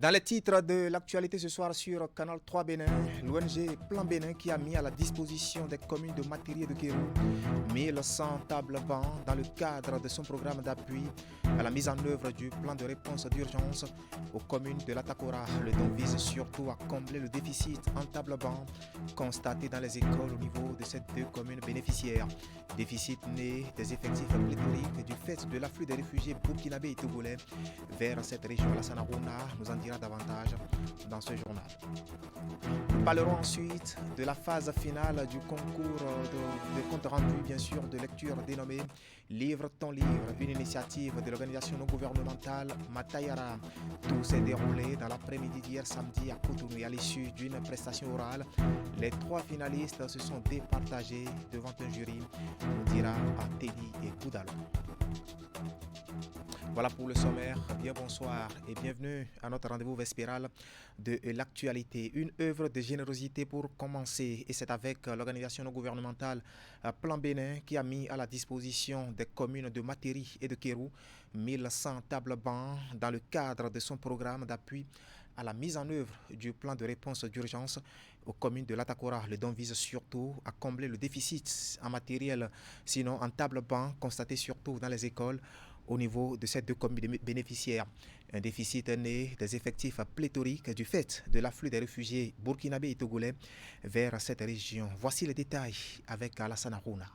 Dans les titres de l'actualité ce soir sur Canal 3 Bénin, l'ONG Plan Bénin qui a mis à la disposition des communes de Matiri et de Kérou 1100 tables bancs dans le cadre de son programme d'appui à la mise en œuvre du plan de réponse d'urgence aux communes de l'Atakora. Le don vise surtout à combler le déficit en tables bancs constaté dans les écoles au niveau de ces deux communes bénéficiaires. Déficit né des effectifs pléthoriques du fait de l'afflux des réfugiés burkinabés et togolais vers cette région. Alassane Harouna nous en dira davantage dans ce journal. Nous parlerons ensuite de la phase finale du concours de compte rendu, bien sûr, de lecture dénommé Livre ton livre, une initiative de l'organisation non gouvernementale Matayara. Tout s'est déroulé dans l'après-midi d'hier samedi à Cotonou et à l'issue d'une prestation orale. Les trois finalistes se sont départagés devant un jury, nous dira Teddy et Koudalo. Voilà pour le sommaire. Bien bonsoir et bienvenue à notre rendez-vous vespéral de l'actualité. Une œuvre de générosité pour commencer, et c'est avec l'organisation non gouvernementale Plan Bénin qui a mis à la disposition des communes de Matiri et de Kérou 1100 tables bancs dans le cadre de son programme d'appui à la mise en œuvre du plan de réponse d'urgence aux communes de l'Atakora. Le don vise surtout à combler le déficit en matériel, sinon en tables bancs constaté surtout dans les écoles au niveau de ces deux communes bénéficiaires. Un déficit né des effectifs pléthoriques du fait de l'afflux des réfugiés burkinabés et togolais vers cette région. Voici les détails avec Alassane Harouna.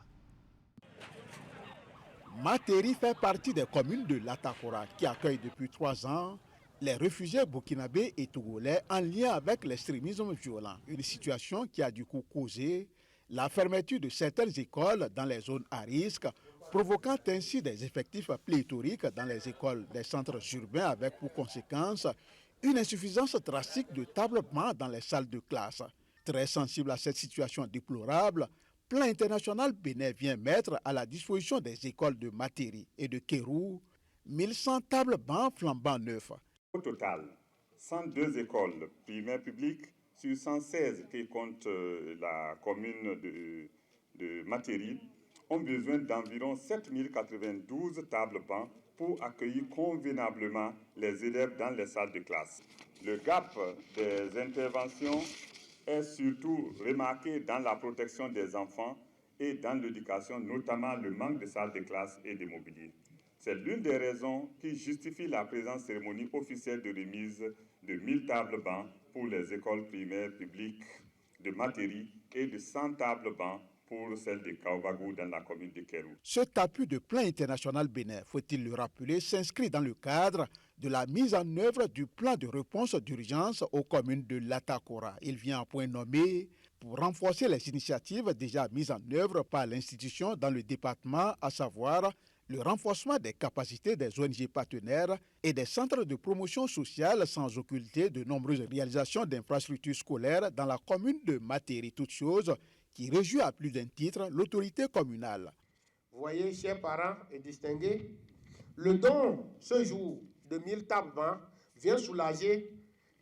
Matiri fait partie des communes de l'Atakora qui accueillent depuis 3 ans les réfugiés burkinabés et togolais en lien avec l'extrémisme violent. Une situation qui a du coup causé la fermeture de certaines écoles dans les zones à risque, provoquant ainsi des effectifs pléthoriques dans les écoles des centres urbains avec pour conséquence une insuffisance drastique de tables bancs dans les salles de classe. Très sensible à cette situation déplorable, Plan International Bénin vient mettre à la disposition des écoles de Matiri et de Kérou 1100 tables bancs flambant neufs. Au total, 102 écoles primaires publiques sur 116 qui compte la commune de Matiri ont besoin d'environ 7092 tables bancs pour accueillir convenablement les élèves dans les salles de classe. Le gap des interventions est surtout remarqué dans la protection des enfants et dans l'éducation, notamment le manque de salles de classe et de mobilier. C'est l'une des raisons qui justifie la présente cérémonie officielle de remise de 1000 tables bancs pour les écoles primaires publiques de Matiri et de 100 tables bancs pour celle de Kaobago dans la commune de Kérou. Cet appui de Plan International Bénin, faut-il le rappeler, s'inscrit dans le cadre de la mise en œuvre du plan de réponse d'urgence aux communes de l'Atakora. Il vient à point nommé pour renforcer les initiatives déjà mises en œuvre par l'institution dans le département, à savoir le renforcement des capacités des ONG partenaires et des centres de promotion sociale sans occulter de nombreuses réalisations d'infrastructures scolaires dans la commune de Matiri, toutes choses qui réjouit à plus d'un titre l'autorité communale. Voyez, chers parents et distingués, le don ce jour de 1000 tables bancs vient soulager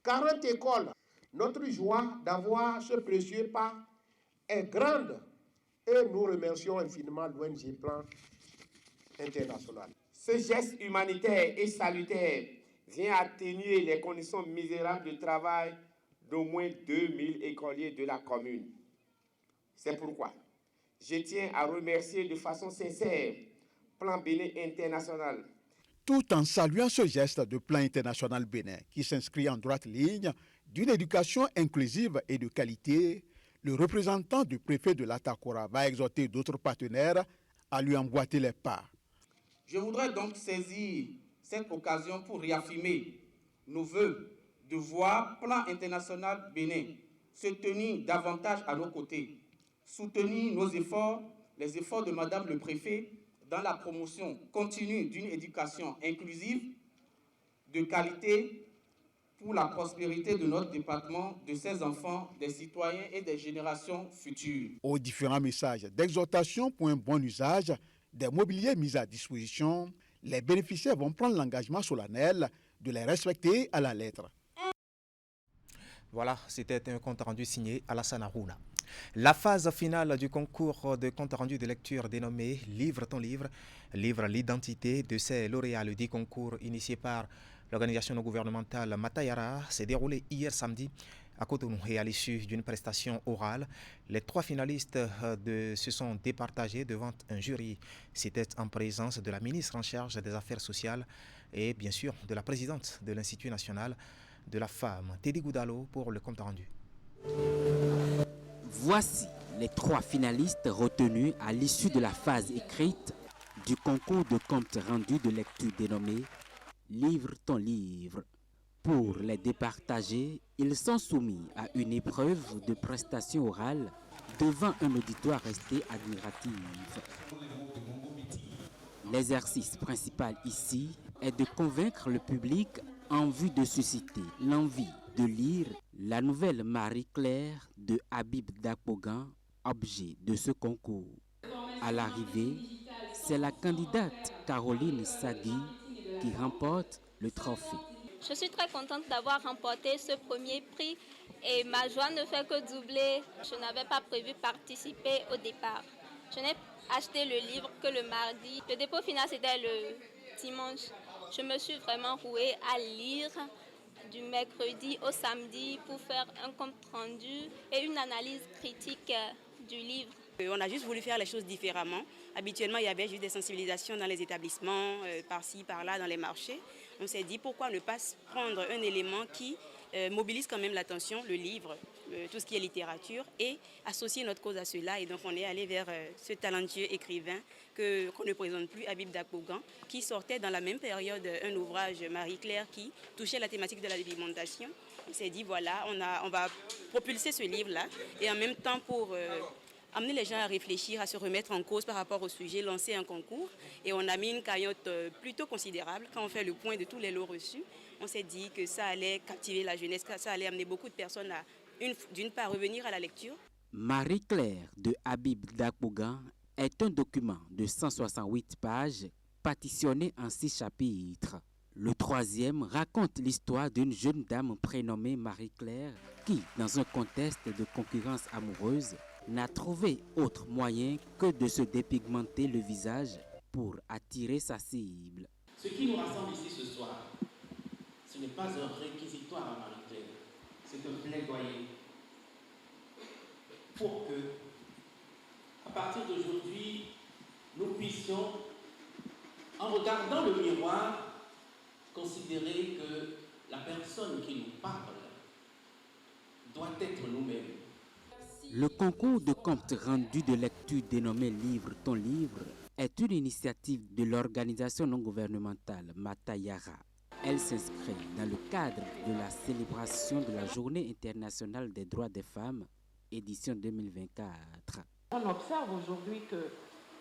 40 écoles. Notre joie d'avoir ce précieux pas est grande et nous remercions infiniment l'ONG Plan International. Ce geste humanitaire et salutaire vient atténuer les conditions misérables de travail d'au moins 2000 écoliers de la commune. C'est pourquoi je tiens à remercier de façon sincère Plan Bénin International. Tout en saluant ce geste de Plan International Bénin qui s'inscrit en droite ligne d'une éducation inclusive et de qualité, le représentant du préfet de l'Atakora va exhorter d'autres partenaires à lui emboîter les pas. Je voudrais donc saisir cette occasion pour réaffirmer nos vœux de voir Plan International Bénin se tenir davantage à nos côtés, soutenir nos efforts, les efforts de Madame le Préfet dans la promotion continue d'une éducation inclusive, de qualité pour la prospérité de notre département, de ses enfants, des citoyens et des générations futures. Aux différents messages d'exhortation pour un bon usage des mobiliers mis à disposition, les bénéficiaires vont prendre l'engagement solennel de les respecter à la lettre. Voilà, c'était un compte rendu signé Alassane Harouna. La phase finale du concours de compte rendu de lecture dénommé Livre ton livre livre l'identité de ces lauréats. Le dit concours initié par L'organisation non gouvernementale Matayara s'est déroulée hier samedi à Cotonou et à l'issue d'une prestation orale, les 3 finalistes se sont départagés devant un jury. C'était en présence de la ministre en charge des Affaires sociales et bien sûr de la présidente de l'Institut national de la femme, Teddy Goudalo, pour le compte rendu. Voici les 3 finalistes retenus à l'issue de la phase écrite du concours de compte rendu de lecture dénommé « Livre ton livre ». Pour les départager, ils sont soumis à une épreuve de prestation orale devant un auditoire resté admiratif. L'exercice principal ici est de convaincre le public en vue de susciter l'envie de lire la nouvelle Marie-Claire de Habib Dakbogan, objet de ce concours. À l'arrivée, c'est la candidate Caroline Sagui qui remporte le trophée. Je suis très contente d'avoir remporté ce premier prix et ma joie ne fait que doubler. Je n'avais pas prévu participer au départ. Je n'ai acheté le livre que le mardi. Le dépôt final, c'était le dimanche. Je me suis vraiment rouée à lire du mercredi au samedi pour faire un compte rendu et une analyse critique du livre. On a juste voulu faire les choses différemment. Habituellement, il y avait juste des sensibilisations dans les établissements, par-ci, par-là, dans les marchés. On s'est dit pourquoi ne pas prendre un élément qui mobilise quand même l'attention, le livre, tout ce qui est littérature, et associer notre cause à cela. Et donc on est allé vers ce talentueux écrivain qu'on ne présente plus, Habib Dakbogan, qui sortait dans la même période un ouvrage Marie-Claire qui touchait la thématique de la dépigmentation. On s'est dit voilà, on va propulser ce livre-là et en même temps pour amener les gens à réfléchir, à se remettre en cause par rapport au sujet, lancer un concours. Et on a mis une cagnotte plutôt considérable. Quand on fait le point de tous les lots reçus, on s'est dit que ça allait captiver la jeunesse, que ça allait amener beaucoup de personnes à, d'une part, revenir à la lecture. Marie-Claire de Habib Dakbogan est un document de 168 pages, partitionné en 6 chapitres. Le 3e raconte l'histoire d'une jeune dame prénommée Marie-Claire qui, dans un contexte de concurrence amoureuse, n'a trouvé autre moyen que de se dépigmenter le visage pour attirer sa cible. Ce qui nous rassemble ici ce soir, ce n'est pas un réquisitoire à Marie-Claire, c'est un plaidoyer pour que, à partir d'aujourd'hui, nous puissions, en regardant le miroir, considérer que la personne qui nous parle doit être nous-mêmes. Le concours de compte rendu de lecture dénommé Livre ton livre est une initiative de l'organisation non gouvernementale Matayara. Elle s'inscrit dans le cadre de la célébration de la Journée internationale des droits des femmes, édition 2024. On observe aujourd'hui que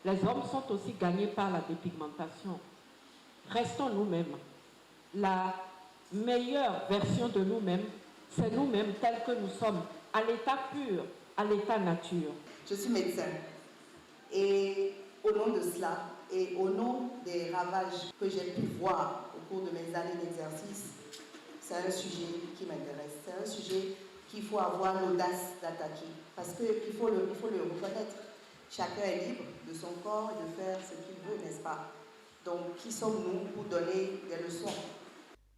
les hommes sont aussi gagnés par la dépigmentation. Restons nous-mêmes. La meilleure version de nous-mêmes, c'est nous-mêmes tels que nous sommes, à l'état pur, à l'état nature. Je suis médecin et au nom de cela et au nom des ravages que j'ai pu voir au cours de mes années d'exercice, c'est un sujet qui m'intéresse. C'est un sujet qu'il faut avoir l'audace d'attaquer parce qu'il faut le reconnaître. Chacun est libre de son corps et de faire ce qu'il veut, n'est-ce pas? Donc, qui sommes-nous pour donner des leçons?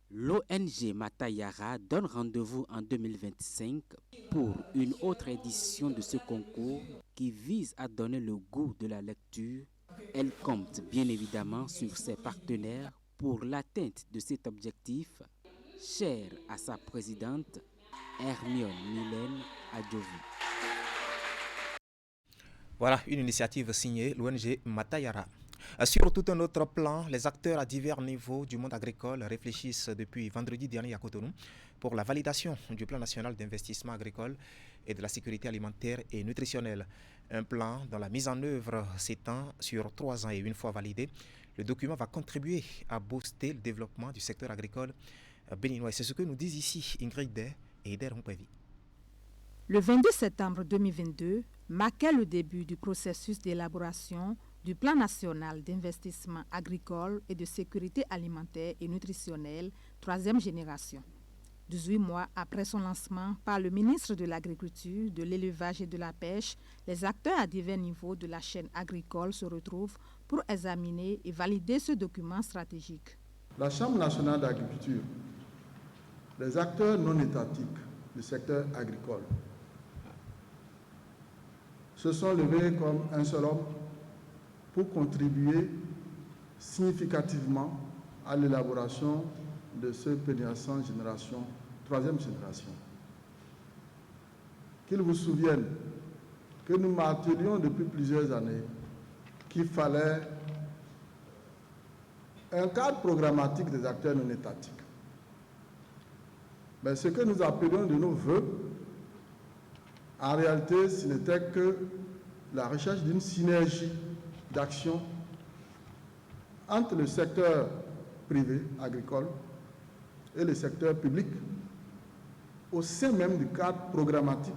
L'ONG Matayara donne rendez-vous en 2025 pour une autre édition de ce concours qui vise à donner le goût de la lecture. Elle compte bien évidemment sur ses partenaires pour l'atteinte de cet objectif, cher à sa présidente Hermione Mylène Adjovi. Voilà une initiative signée l'ONG Matayara. Sur tout un autre plan, les acteurs à divers niveaux du monde agricole réfléchissent depuis vendredi dernier à Cotonou pour la validation du plan national d'investissement agricole et de la sécurité alimentaire et nutritionnelle. Un plan dont la mise en œuvre s'étend sur 3 ans et une fois validé, le document va contribuer à booster le développement du secteur agricole béninois. C'est ce que nous disent ici Ingrid Day et Eder Humpévi. Le 22 septembre 2022 marquait le début du processus d'élaboration du plan national d'investissement agricole et de sécurité alimentaire et nutritionnelle, 3e génération. 18 mois après son lancement par le ministre de l'Agriculture, de l'Élevage et de la Pêche, les acteurs à divers niveaux de la chaîne agricole se retrouvent pour examiner et valider ce document stratégique. La Chambre nationale d'agriculture, les acteurs non étatiques du secteur agricole se sont levés comme un seul homme pour contribuer significativement à l'élaboration de ce PNIA-100 génération, troisième génération. Qu'ils vous souviennent que nous martelions depuis plusieurs années qu'il fallait un cadre programmatique des acteurs non étatiques. Mais ce que nous appelions de nos voeux, en réalité, ce n'était que la recherche d'une synergie d'action entre le secteur privé agricole et le secteur public au sein même du cadre programmatique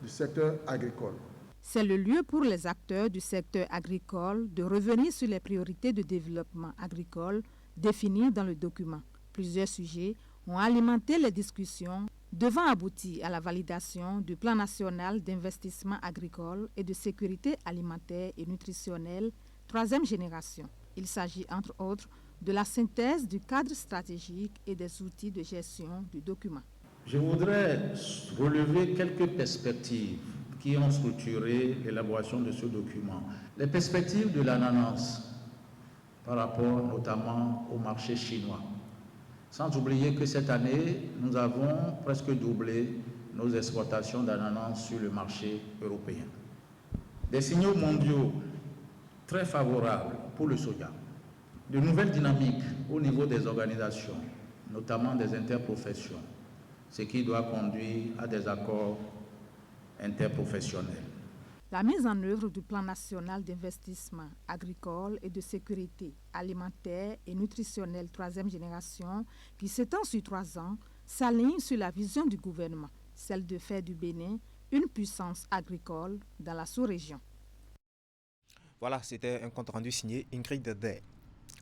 du secteur agricole. C'est le lieu pour les acteurs du secteur agricole de revenir sur les priorités de développement agricole définies dans le document. Plusieurs sujets ont alimenté les discussions devant aboutir à la validation du plan national d'investissement agricole et de sécurité alimentaire et nutritionnelle, troisième génération. Il s'agit entre autres de la synthèse du cadre stratégique et des outils de gestion du document. Je voudrais relever quelques perspectives qui ont structuré l'élaboration de ce document. Les perspectives de l'ananas par rapport notamment au marché chinois. Sans oublier que cette année, nous avons presque doublé nos exportations d'ananas sur le marché européen. Des signaux mondiaux très favorables pour le soja. De nouvelles dynamiques au niveau des organisations, notamment des interprofessions, ce qui doit conduire à des accords interprofessionnels. La mise en œuvre du plan national d'investissement agricole et de sécurité alimentaire et nutritionnelle troisième génération, qui s'étend sur 3 ans, s'aligne sur la vision du gouvernement, celle de faire du Bénin une puissance agricole dans la sous-région. Voilà, c'était un compte rendu signé Ingrid Day.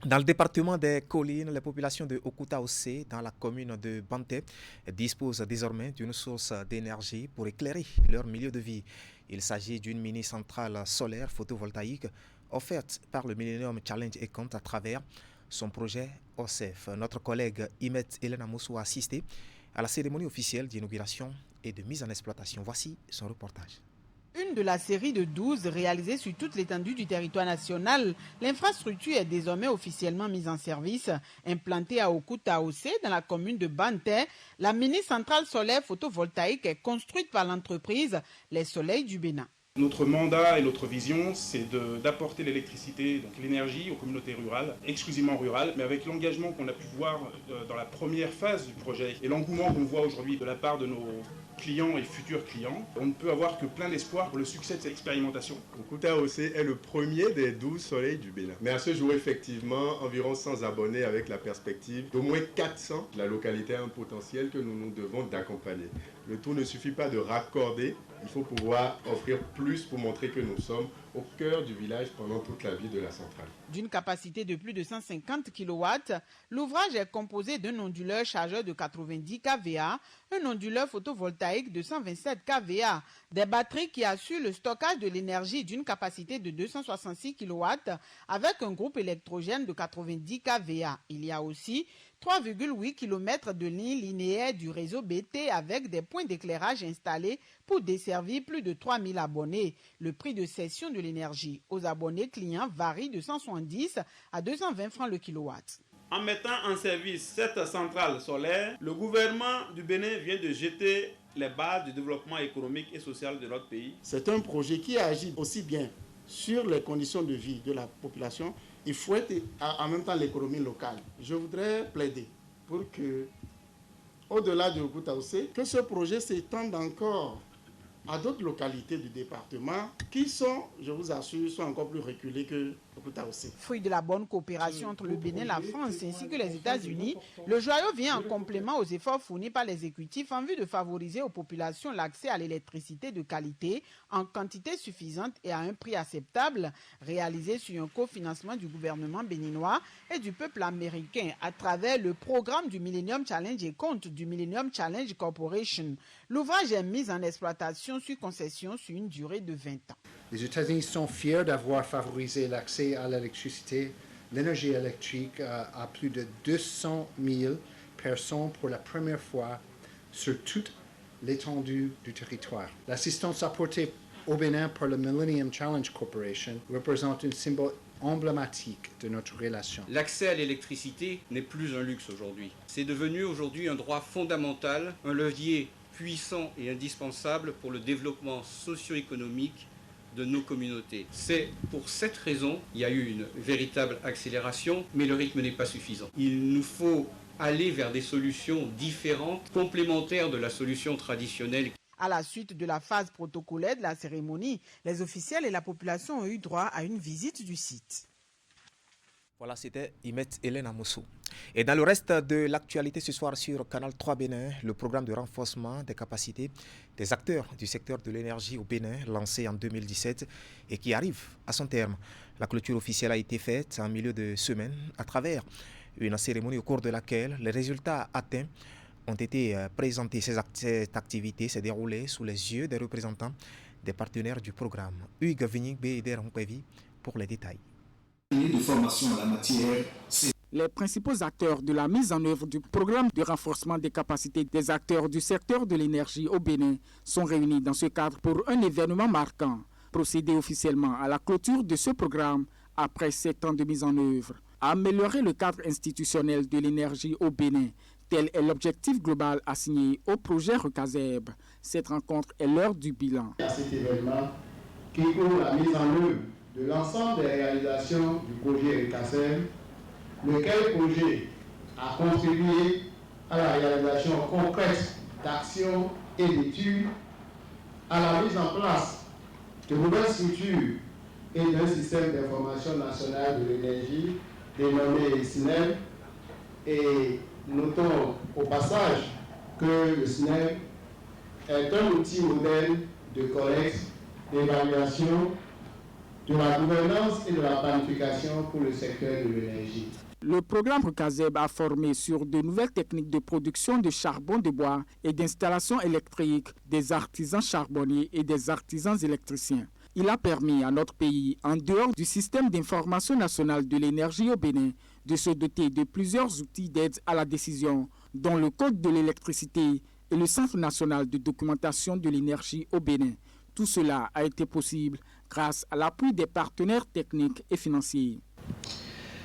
Dans le département des collines, les populations de Okuta-Ossé, dans la commune de Banté, disposent désormais d'une source d'énergie pour éclairer leur milieu de vie. Il s'agit d'une mini-centrale solaire photovoltaïque offerte par le Millennium Challenge Econt à travers son projet OSEF. Notre collègue Imet Elena Moussou a assisté à la cérémonie officielle d'inauguration et de mise en exploitation. Voici son reportage. Une de la série de 12 réalisées sur toute l'étendue du territoire national, l'infrastructure est désormais officiellement mise en service. Implantée à Okuta-Ossé, dans la commune de Banté, la mini-centrale solaire photovoltaïque est construite par l'entreprise Les Soleils du Bénin. Notre mandat et notre vision, c'est d'apporter l'électricité, donc l'énergie aux communautés rurales, exclusivement rurales, mais avec l'engagement qu'on a pu voir dans la première phase du projet et l'engouement qu'on voit aujourd'hui de la part de nos clients et futurs clients, on ne peut avoir que plein d'espoir pour le succès de cette expérimentation. Okuta-Ossé est le premier des 12 soleils du Bénin. Mais à ce jour, effectivement, environ 100 abonnés avec la perspective d'au moins 400. La localité a un potentiel que nous devons d'accompagner. Le tout ne suffit pas de raccorder, il faut pouvoir offrir plus pour montrer que nous sommes au cœur du village pendant toute la vie de la centrale. D'une capacité de plus de 150 kW, l'ouvrage est composé d'un onduleur chargeur de 90 kVA, un onduleur photovoltaïque de 127 kVA, des batteries qui assurent le stockage de l'énergie d'une capacité de 266 kW avec un groupe électrogène de 90 kVA. Il y a aussi 3,8 km de lignes linéaires du réseau BT avec des points d'éclairage installés pour desservir plus de 3000 abonnés. Le prix de cession de l'énergie aux abonnés clients varie de 170 à 220 francs le kilowatt. En mettant en service cette centrale solaire, le gouvernement du Bénin vient de jeter les bases du développement économique et social de notre pays. C'est un projet qui agit aussi bien sur les conditions de vie de la population. Il faut être en même temps l'économie locale. Je voudrais plaider pour que, au-delà de Okuta-Ossé, que ce projet s'étende encore à d'autres localités du département qui sont, je vous assure, sont encore plus reculées que Okuta-Ossé. Fruit de la bonne coopération entre le Bénin, la France ainsi que les États-Unis, le joyau vient en complément aux efforts fournis par l'exécutif en vue de favoriser aux populations l'accès à l'électricité de qualité en quantité suffisante et à un prix acceptable, réalisé sur un cofinancement du gouvernement béninois et du peuple américain à travers le programme du Millennium Challenge et compte du Millennium Challenge Corporation. L'ouvrage est mis en exploitation sur concession sur une durée de 20 ans. Les États-Unis sont fiers d'avoir favorisé l'accès à l'électricité l'énergie électrique à plus de 200 000 personnes pour la première fois sur toute l'étendue du territoire. L'assistance apportée au Bénin par le Millennium Challenge Corporation représente un symbole emblématique de notre relation. L'accès à l'électricité n'est plus un luxe aujourd'hui. C'est devenu aujourd'hui un droit fondamental, un levier puissant et indispensable pour le développement socio-économique de nos communautés. C'est pour cette raison qu'il y a eu une véritable accélération, mais le rythme n'est pas suffisant. Il nous faut aller vers des solutions différentes, complémentaires de la solution traditionnelle. À la suite de la phase protocolaire de la cérémonie, les officiels et la population ont eu droit à une visite du site. Voilà, c'était Imet Hélène Amoussou. Et dans le reste de l'actualité ce soir sur Canal 3 Bénin, le programme de renforcement des capacités des acteurs du secteur de l'énergie au Bénin, lancé en 2017 et qui arrive à son terme. La clôture officielle a été faite en milieu de semaine à travers une cérémonie au cours de laquelle les résultats atteints ont été présentés. Cette activité s'est déroulée sous les yeux des représentants des partenaires du programme. Hugues Vignigbe et Der Hongpevi pour les détails. De formation en la matière, les principaux acteurs de la mise en œuvre du programme de renforcement des capacités des acteurs du secteur de l'énergie au Bénin sont réunis dans ce cadre pour un événement marquant. Procéder officiellement à la clôture de ce programme après 7 ans de mise en œuvre. Améliorer le cadre institutionnel de l'énergie au Bénin. Tel est l'objectif global assigné au projet RECASEB. Cette rencontre est l'heure du bilan. À cet événement qui couvre la mise en œuvre de l'ensemble des réalisations du projet RECASEB, lequel projet a contribué à la réalisation concrète d'actions et d'études, à la mise en place de nouvelles structures et d'un système d'information national de l'énergie dénommé SINEM. Et notons au passage que le SINEM est un outil modèle de collecte, d'évaluation, de la gouvernance et de la planification pour le secteur de l'énergie. Le programme RECASEB a formé sur de nouvelles techniques de production de charbon de bois et d'installation électrique des artisans charbonniers et des artisans électriciens. Il a permis à notre pays, en dehors du système d'information national de l'énergie au Bénin, de se doter de plusieurs outils d'aide à la décision, dont le Code de l'électricité et le Centre national de documentation de l'énergie au Bénin. Tout cela a été possible grâce à l'appui des partenaires techniques et financiers.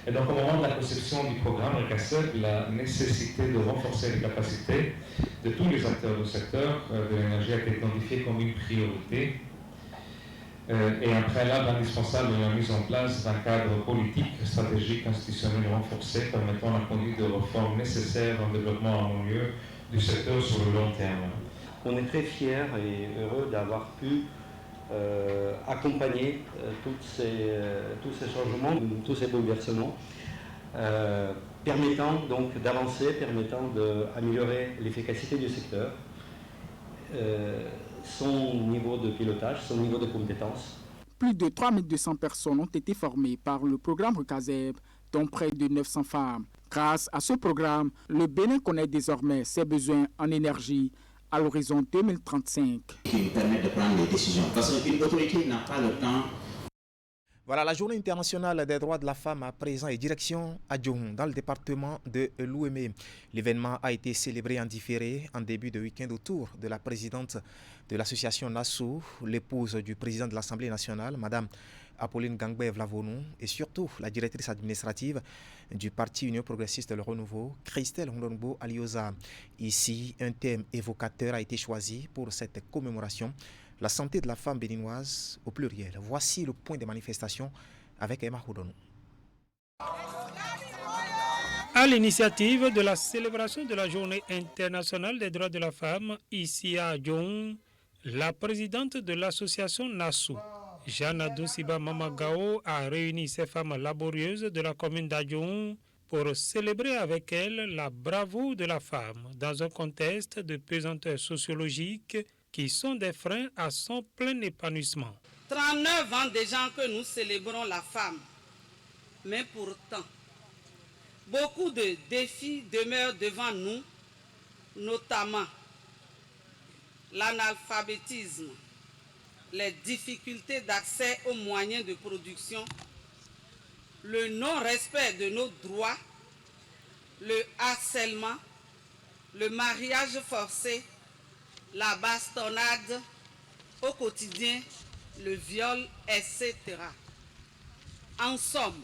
Et donc, au moment de la conception du programme RECASEB, la nécessité de renforcer les capacités de tous les acteurs du secteur de l'énergie a été identifiée comme une priorité et un préalable indispensable de la mise en place d'un cadre politique, stratégique, institutionnel renforcé permettant la conduite de réformes nécessaires en développement harmonieux du secteur sur le long terme. On est très fiers et heureux d'avoir pu accompagner tous ces changements, tous ces bouleversements, permettant donc d'avancer, permettant d'améliorer l'efficacité du secteur, son niveau de pilotage, son niveau de compétence. Plus de 3200 personnes ont été formées par le programme RECASEB, dont près de 900 femmes. Grâce à ce programme, le Bénin connaît désormais ses besoins en énergie à l'horizon 2035. Qui nous permet de prendre des décisions. Parce qu'une autorité n'a pas le temps. Voilà, la journée internationale des droits de la femme à présent et direction à Djohong, dans le département de l'Ouémé. L'événement a été célébré en différé en début de week-end autour de la présidente de l'association Nassou, l'épouse du président de l'Assemblée nationale, Madame Apolline Gangbe Vlavonou, et surtout la directrice administrative du Parti Union progressiste Le Renouveau, Christelle Hondongbo Alioza. Ici, un thème évocateur a été choisi pour cette commémoration, la santé de la femme béninoise au pluriel. Voici le point des manifestations avec Emma Houdonou. À l'initiative de la célébration de la Journée internationale des droits de la femme, ici à Djohong, la présidente de l'association Nassou, Jeanne Doussiba Mamagao, a réuni ces femmes laborieuses de la commune d'Adjohong pour célébrer avec elles la bravoure de la femme dans un contexte de pesanteurs sociologiques qui sont des freins à son plein épanouissement. 39 ans déjà que nous célébrons la femme, mais pourtant, beaucoup de défis demeurent devant nous, notamment l'analphabétisme, les difficultés d'accès aux moyens de production, le non-respect de nos droits, le harcèlement, le mariage forcé, la bastonnade au quotidien, le viol, etc. En somme,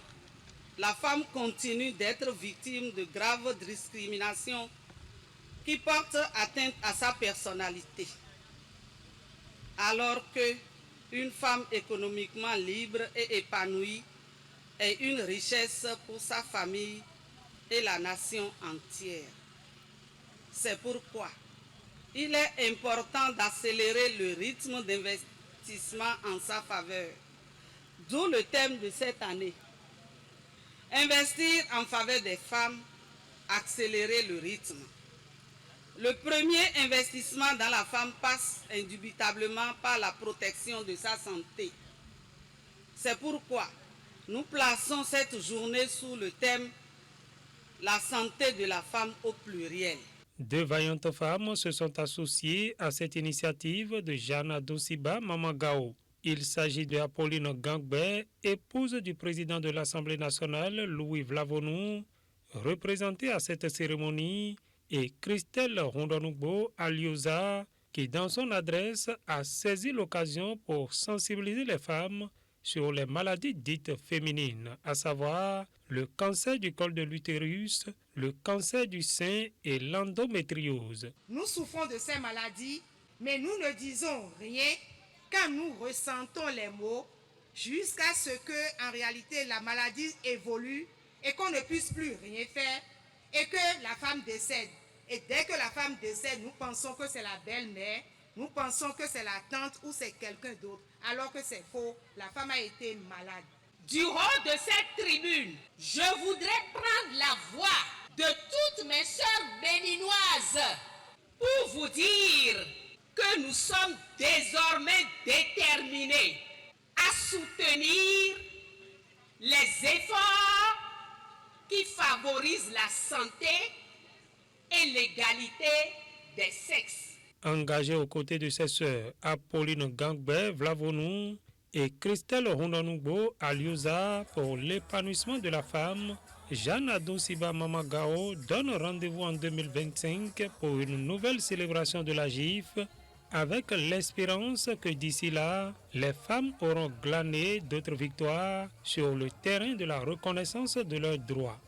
la femme continue d'être victime de graves discriminations qui portent atteinte à sa personnalité. Alors qu'une femme économiquement libre et épanouie est une richesse pour sa famille et la nation entière. C'est pourquoi il est important d'accélérer le rythme d'investissement en sa faveur. D'où le thème de cette année. Investir en faveur des femmes, accélérer le rythme. Le premier investissement dans la femme passe indubitablement par la protection de sa santé. C'est pourquoi nous plaçons cette journée sous le thème « La santé de la femme au pluriel ». Deux vaillantes femmes se sont associées à cette initiative de Jana Dosiba Mamagao. Il s'agit de Apolline Gangbe, épouse du président de l'Assemblée nationale, Louis Vlavonou, représentée à cette cérémonie, et Christelle Rondonugbo Alioza, qui dans son adresse a saisi l'occasion pour sensibiliser les femmes sur les maladies dites féminines, à savoir le cancer du col de l'utérus, le cancer du sein et l'endométriose. Nous souffrons de ces maladies, mais nous ne disons rien quand nous ressentons les maux jusqu'à ce que, en réalité, la maladie évolue et qu'on ne puisse plus rien faire et que la femme décède. Et dès que la femme décède, nous pensons que c'est la belle-mère, nous pensons que c'est la tante ou c'est quelqu'un d'autre, alors que c'est faux, la femme a été malade. Du haut de cette tribune, je voudrais prendre la voix de toutes mes sœurs béninoises pour vous dire que nous sommes désormais déterminés à soutenir les efforts qui favorisent la santé et l'égalité des sexes. Engagée aux côtés de ses sœurs Apolline Gangbe Vlavonou et Christelle Rondonugbo Alioza pour l'épanouissement de la femme, Jeanne Adosiba Mamagao donne rendez-vous en 2025 pour une nouvelle célébration de la GIF avec l'espérance que d'ici là, les femmes auront glané d'autres victoires sur le terrain de la reconnaissance de leurs droits.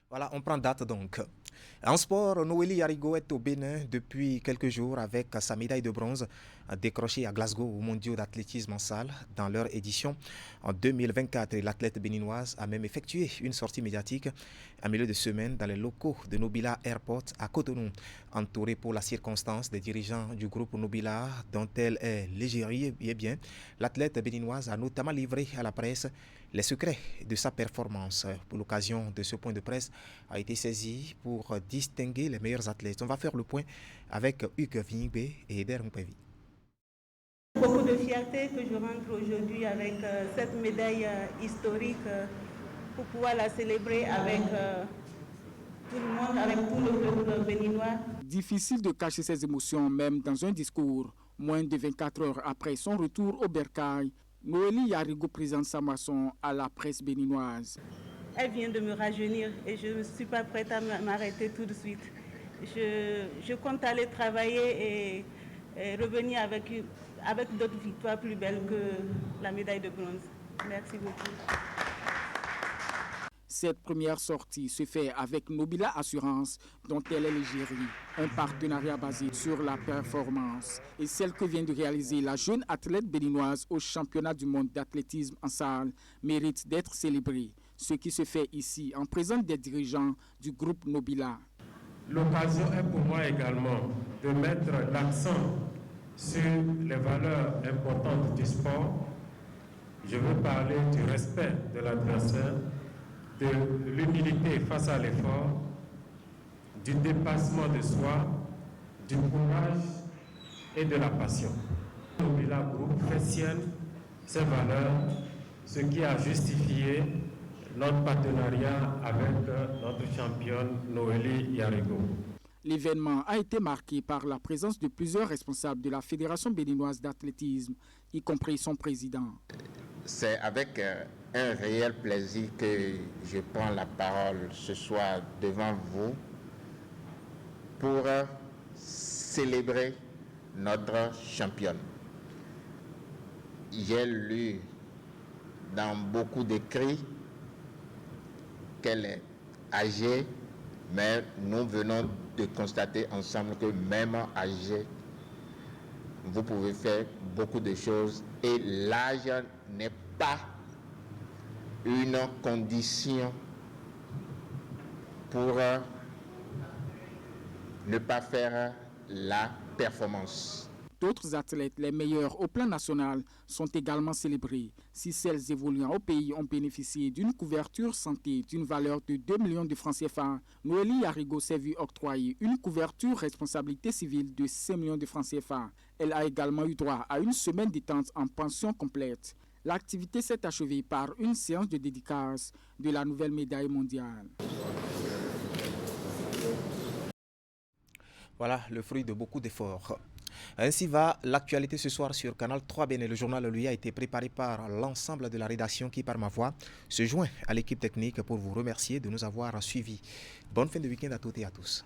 Voilà, on prend date donc. En sport, Noélie Yarigo est au Bénin depuis quelques jours avec sa médaille de bronze décrochée à Glasgow aux mondiaux d'athlétisme en salle dans leur édition en 2024. Et l'athlète béninoise a même effectué une sortie médiatique en milieu de semaine dans les locaux de Nobila Airport à Cotonou. Entourée pour la circonstance des dirigeants du groupe Nobila dont elle est l'égérie, bien, l'athlète béninoise a notamment livré à la presse les secrets de sa performance. Pour l'occasion de ce point de presse a été saisi pour distinguer les meilleurs athlètes. On va faire le point avec Hugues Vingbe et Eder Mpevi. Beaucoup de fierté que je rentre aujourd'hui avec cette médaille historique pour pouvoir la célébrer avec tout le monde, avec tout le peuple béninois. Difficile de cacher ses émotions même dans un discours. Moins de 24 heures après son retour au Bercail, Noélie Yarigo présente sa moisson à la presse béninoise. Elle vient de me rajeunir et je ne suis pas prête à m'arrêter tout de suite. Je compte aller travailler et revenir avec d'autres victoires plus belles que la médaille de bronze. Merci beaucoup. Cette première sortie se fait avec Nobila Assurance, dont elle est l'égérie, un partenariat basé sur la performance. Et celle que vient de réaliser la jeune athlète béninoise au championnat du monde d'athlétisme en salle mérite d'être célébrée. Ce qui se fait ici en présence des dirigeants du groupe Nobila. L'occasion est pour moi également de mettre l'accent sur les valeurs importantes du sport. Je veux parler du respect de l'adversaire, de l'humilité face à l'effort, du dépassement de soi, du courage et de la passion. Nobila Group fait sienne ces valeurs, ce qui a justifié notre partenariat avec notre championne Noélie Yarigo. L'événement a été marqué par la présence de plusieurs responsables de la Fédération béninoise d'athlétisme, y compris son président. C'est avec un réel plaisir que je prends la parole ce soir devant vous pour célébrer notre championne. J'ai lu dans beaucoup d'écrits qu'elle est âgée, mais nous venons de constater ensemble que même âgée, vous pouvez faire beaucoup de choses et l'âge n'est pas une condition pour ne pas faire la performance. D'autres athlètes, les meilleurs au plan national, sont également célébrés. Si celles évoluant au pays ont bénéficié d'une couverture santé d'une valeur de 2 millions de francs CFA, Noélie Yarigo s'est vue octroyer une couverture responsabilité civile de 5 millions de francs CFA. Elle a également eu droit à une semaine détente en pension complète. L'activité s'est achevée par une séance de dédicace de la nouvelle médaille mondiale. Voilà le fruit de beaucoup d'efforts. Ainsi va l'actualité ce soir sur Canal 3 Bénin. Le journal, lui, a été préparé par l'ensemble de la rédaction qui, par ma voix, se joint à l'équipe technique pour vous remercier de nous avoir suivis. Bonne fin de week-end à toutes et à tous.